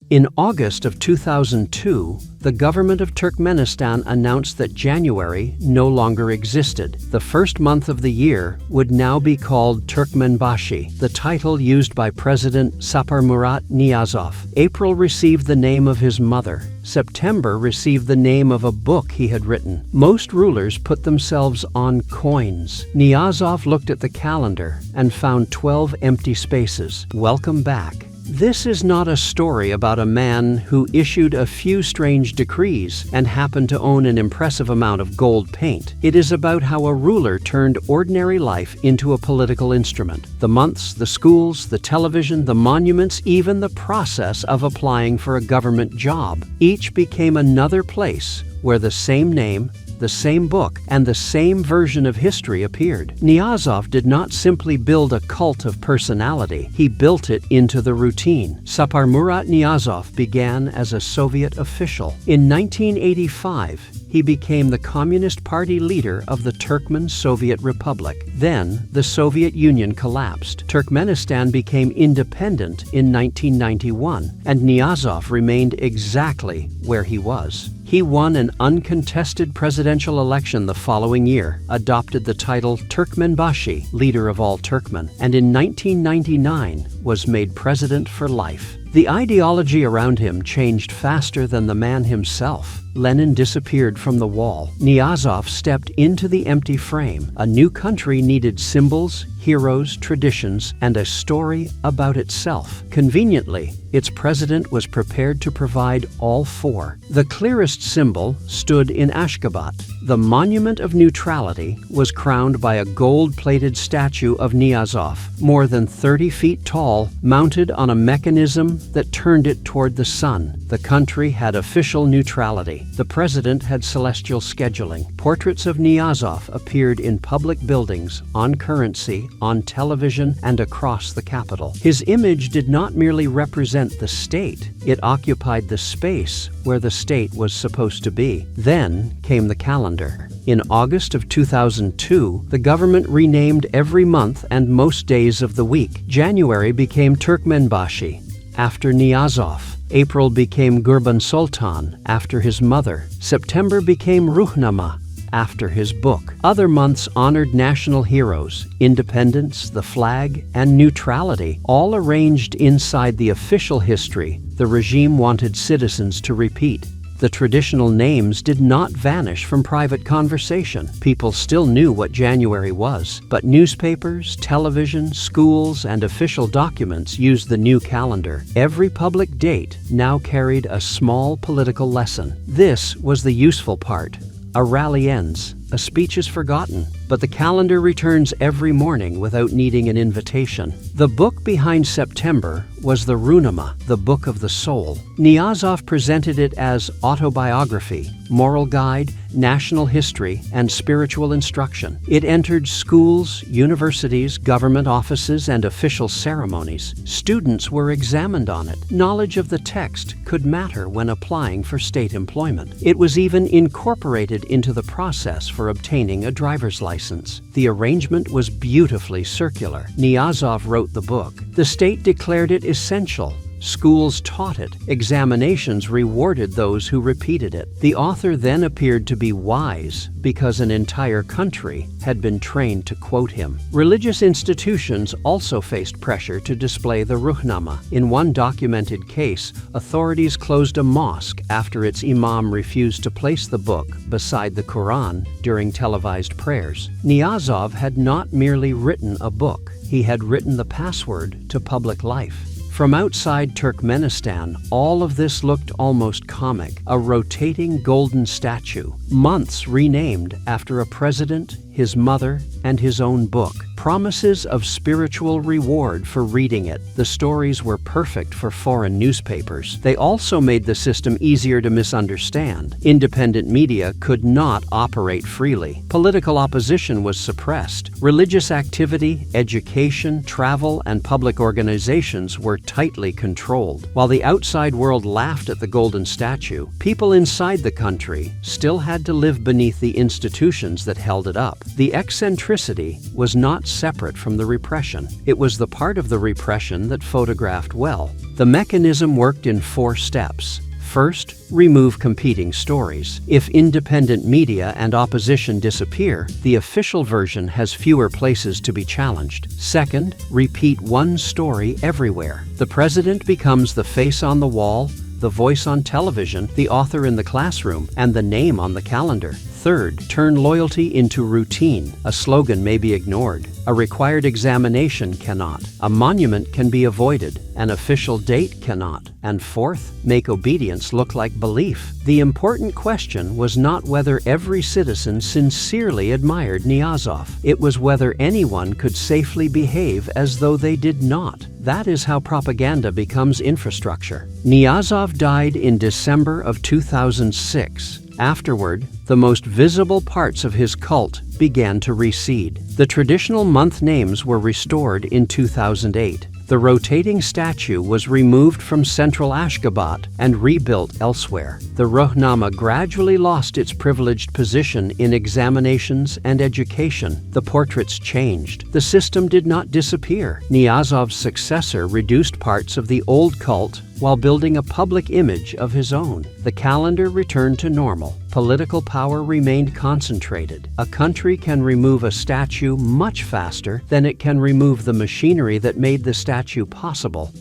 In August of 2002, the government of Turkmenistan announced that January no longer existed. The first month of the year would now be called Turkmenbashi, the title used by President Saparmurat Niyazov. April received the name of his mother. September received the name of a book he had written. Most rulers put themselves on coins. Niyazov looked at the calendar and found 12 empty spaces. Welcome back. This is not a story about a man who issued a few strange decrees and happened to own an impressive amount of gold paint. It is about how a ruler turned ordinary life into a political instrument. The months, the schools, the television, the monuments, even the process of applying for a government job, each became another place where the same name, the same book, and the same version of history appeared. Niyazov did not simply build a cult of personality, he built it into the routine. Saparmurat Niyazov began as a Soviet official. In 1985, he became the Communist Party leader of the Turkmen Soviet Republic. Then, the Soviet Union collapsed. Turkmenistan became independent in 1991, and Niyazov remained exactly where he was. He won an uncontested presidential election the following year, adopted the title Turkmenbashi, leader of all Turkmen, and in 1999 was made president for life. The ideology around him changed faster than the man himself. Lenin disappeared from the wall. Niyazov stepped into the empty frame. A new country needed symbols, heroes, traditions, and a story about itself. Conveniently, its president was prepared to provide all four. The clearest symbol stood in Ashgabat. The Monument of Neutrality was crowned by a gold-plated statue of Niyazov, more than 30 feet tall, mounted on a mechanism that turned it toward the sun. The country had official neutrality. The president had celestial scheduling. Portraits of Niyazov appeared in public buildings, on currency, on television, and across the capital. His image did not merely represent the state, it occupied the space where the state was supposed to be. Then came the calendar. In August of 2002, the government renamed every month and most days of the week. January became Turkmenbashi, after Niyazov. April became Gurban Sultan, after his mother. September became Ruhnama, after his book. Other months honored national heroes, independence, the flag, and neutrality, all arranged inside the official history the regime wanted citizens to repeat. The traditional names did not vanish from private conversation. People still knew what January was, but newspapers, television, schools, and official documents used the new calendar. Every public date now carried a small political lesson. This was the useful part. A rally ends, a speech is forgotten, but the calendar returns every morning without needing an invitation. The book behind September was the Ruhnama, the book of the soul. Niyazov presented it as autobiography, moral guide, national history, and spiritual instruction. It entered schools, universities, government offices, and official ceremonies. Students were examined on it. Knowledge of the text could matter when applying for state employment. It was even incorporated into the process for obtaining a driver's license. The arrangement was beautifully circular. Niyazov wrote the book. The state declared it essential. Schools taught it. Examinations rewarded those who repeated it. The author then appeared to be wise because an entire country had been trained to quote him. Religious institutions also faced pressure to display the Ruhnama. In one documented case, authorities closed a mosque after its imam refused to place the book beside the Quran during televised prayers. Niyazov had not merely written a book, he had written the password to public life. From outside Turkmenistan, all of this looked almost comic, a rotating golden statue, months renamed after a president, his mother, and his own book. Promises of spiritual reward for reading it. The stories were perfect for foreign newspapers. They also made the system easier to misunderstand. Independent media could not operate freely. Political opposition was suppressed. Religious activity, education, travel, and public organizations were tightly controlled. While the outside world laughed at the golden statue, people inside the country still had to live beneath the institutions that held it up. The eccentricity was not separate from the repression. It was the part of the repression that photographed well. The mechanism worked in 4 steps. First, remove competing stories. If independent media and opposition disappear, the official version has fewer places to be challenged. Second, repeat one story everywhere. The president becomes the face on the wall, the voice on television, the author in the classroom, and the name on the calendar. Third, turn loyalty into routine. A slogan may be ignored. A required examination cannot. A monument can be avoided. An official date cannot. And fourth, make obedience look like belief. The important question was not whether every citizen sincerely admired Niyazov. It was whether anyone could safely behave as though they did not. That is how propaganda becomes infrastructure. Niyazov died in December of 2006. Afterward, the most visible parts of his cult began to recede. The traditional month names were restored in 2008. The rotating statue was removed from central Ashgabat and rebuilt elsewhere. The Rohnama gradually lost its privileged position in examinations and education. The portraits changed. The system did not disappear. Niyazov's successor reduced parts of the old cult while building a public image of his own. The calendar returned to normal. Political power remained concentrated. A country can remove a statue much faster than it can remove the machinery that made the statue possible.